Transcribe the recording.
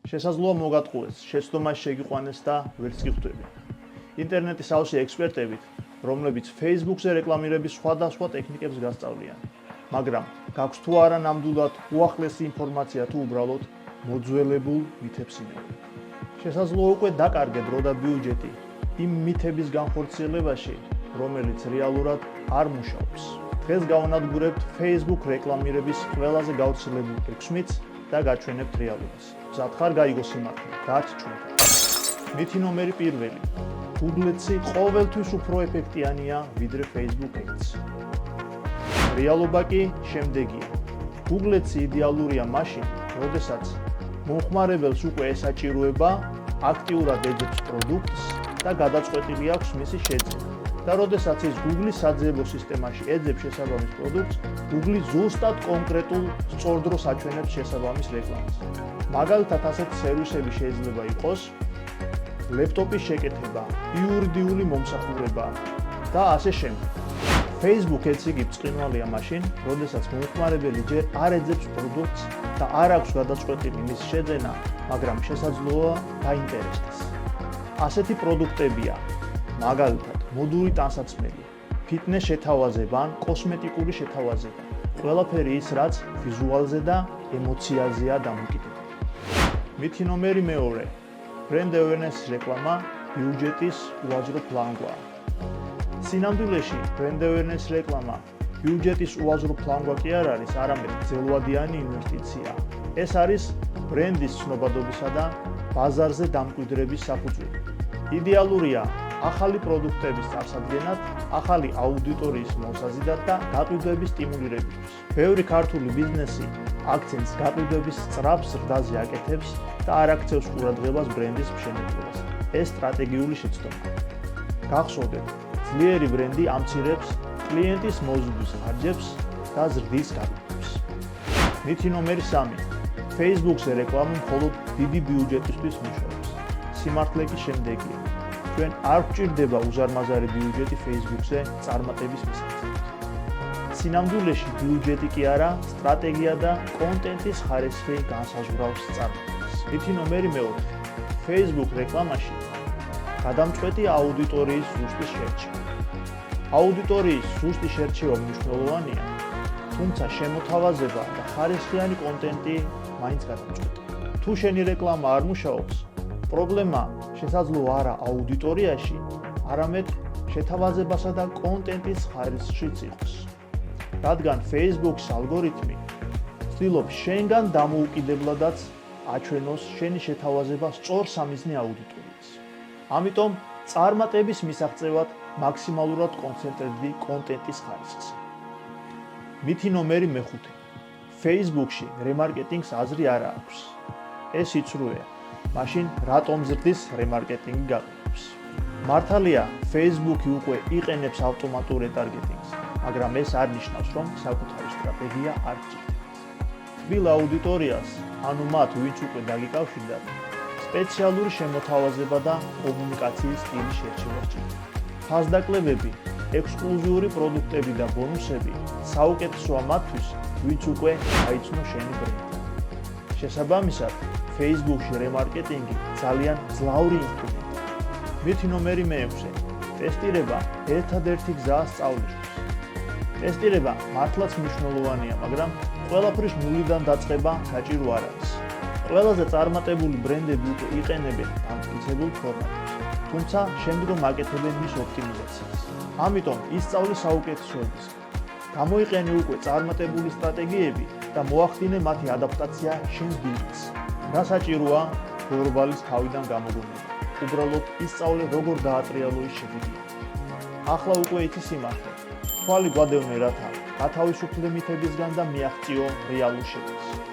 შესაძლოა მოგატყუეს, შეცდომაში შეგიყვანეს და ვერც კი ხვდები. ინტერნეტის სავსე ექსპერტებით, რომლებიც Facebook-ზე რეკლამირების სხვადასხვა ტექნიკებს გასწავლიან. მაგრამ გაქვს თუ არა ნამდვილად უახლესი ინფორმაცია თუ უბრალოდ მოძველებულ მითებს ინევი. შესაძლოა უკვე დაკარგეთ დრო და ბიუჯეტი იმ მითების განხორციელებაში, რომელიც რეალურად არ მუშაობს. დღეს გავანადგურებთ Facebook რეკლამირების ყველაზე გავრცელებულ 6 მითს და გაჩვენებთ რეალობას. მზად ხარ გაიგო სიმართლე, რაც ჩვენთან. მითი ნომერი 1. Google Ads-ი ყოველთვის უფრო ეფექტიანია ვიდრე Facebook Ads. რეალობა კი შემდეგია. Google Ads-ი იდეალურია მაშინ, როდესაც მომხმარებელს უკვე ესაჭიროება, აქტიურად ეძებს პროდუქტს და გადაწყვეტილი აქვს მისი შეძენა. და როდესაც ის Google-ის საძიებო სისტემაში ეძებს შესაბამის პროდუქტს, Google ზუსტად კონკრეტულ სწორ დროს აჩვენებს შესაბამის რეკლამას. მაგალითად, ასეთი სერვისები შეიძლება იყოს ლეპტოპის შეკეთება, იურიდიული მომსახურება და ასე შემდეგ. Facebook Ads-ი კი ბრწყინვალეა მაშინ, როდესაც მომხმარებელი ჯერ არ ეძებს პროდუქტს და არ აქვს გადაწყვეტილი მისი შეძენა, მაგრამ შესაძლოა დაინტერესდეს. ასეთი პროდუქტებია, მაგალითად, მოდური ტანსაცმელი, ფიტნეს შეთავაზება ან კოსმეტიკური შეთავაზება. ყველაფერი ის, რაც ვიზუალზე და ემოციაზეა დამოკიდებული. მითი ნომერი 2. Brand awareness რეკლამა ბიუჯეტის უაზრო ფლანგვა. სინამდვილეში brand awareness რეკლამა ბიუჯეტის უაზრო ფლანგვა კი არ არის, არამედ ძელვადიანი ინვესტიცია. ეს არის ბრენდის ცნობადობისა და ბაზარზე დამკვიდრების საფუძველი. იდეალურია ახალი პროდუქტების წარსადგენად, ახალი აუდიტორიის მოსაზიდად და გაყიდვების სტიმულირებისთვის. ბევრი ქართული ბიზნესი აქცენტს გაყიდვების სწრაფ ზრდაზე აკეთებს და არ აქცევს ყურადღებას ბრენდის მშენებლობას. ეს სტრატეგიული შეცდომაა. გახსოვდეთ, ძლიერი ბრენდი ამცირებს კლიენტის მოზიდვის ხარჯებს და ზრდის გაყიდვებს. მითი ნომერი 3. Facebook-ზე რეკლამა მხოლოდ დიდი ბიუჯეტისთვის მუშაობს. სიმართლე კი შემდეგია. ჩვენ არ გვჭირდება უზარმაზარი ბიუჯეტი Facebook-ზე წარმატების მისაღწევად. სინამდვილეში ბიუჯეტი კი არა, სტრატეგია და კონტენტის ხარისხი განსაზღვრავს წარმატებას. მითი ნომერი 4. Facebook რეკლამაში გადამწყვეტი აუდიტორიის ზუსტი შერჩევა. აუდიტორიის ზუსტი შერჩევა მნიშვნელოვანია, თუმცა შემოთავაზება და ხარისხიანი კონტენტი მაინც გადამწყვეტია. თუ შენი რეკლამა არ მუშაობს, პრობლემა შესაძლოა არა აუდიტორიაში, არამედ შეთავაზებასა და კონტენტის ხარისხშიც იყოს. რადგან Facebook-ის ალგორითმი ცდილობს შენგან დამოუკიდებლადაც აჩვენოს შენი შეთავაზება სწორ სამიზნე აუდიტორიას. ამიტომ წარმატების მისაღწევად მაქსიმალურად კონცენტრირდი კონტენტის ხარისხზე. მითი ნომერი 5. Facebook-ში რემარკეტინგს აზრი არ აქვს. ეს იცრუეა. მაშინ რატომ ზრდის რემარკეტინგი გაყიდვებს? მართალია, Facebook-ი უკვე იყენებს ავტომატურ რეტარგეტინგს, მაგრამ ეს არ ნიშნავს, რომ საკუთარი სტრატეგია არ გჭირდება. თბილ აუდიტორიას, ანუ მათ, ვინც უკვე დაგიკავშირდათ, სპეციალური შემოთავაზება და კომუნიკაციის სტილის შერჩევა სჭირდება. ფასდაკლებები, ექსკლუზიური პროდუქტები და ბონუსები საუკეთესოა მათთვის, ვინც უკვე აიცნო შენი ბრენდი. შესაბამისად, Facebook-ში რემარკეტინგი ძალიან მძლავრი ინსტრუმენტია. მითი ნომერი 6. ტესტირება ერთადერთი გზაა სწავლისთვის. ტესტირება მართლაც მნიშვნელოვანია, მაგრამ ყველაფრის ნულიდან დაწყება საჭირო არ არის. ყველაზე წარმატებული ბრენდები უკვე იყენებენ დამტკიცებულ ფორმატებს, თუმცა შემდგომ აკეთებენ მის ოპტიმიზაციას. ამიტომ ისწავლე საუკეთესოებისგან. გამოიყენე უკვე წარმატებული სტრატეგიები და მოახდინე მათი ადაპტაცია შენს ბიზნესს. რა საჭიროა გლობალის თავიდან გამოგონება. უბრალოდ ისწავლე როგორ დაატრიალო ის შედეგი. ახლა უკვე იცი სიმართლე. თვალი გვადევნე რათა გათავისუფლდე მითებისგან და მიაღწიო რეალურ შედეგს.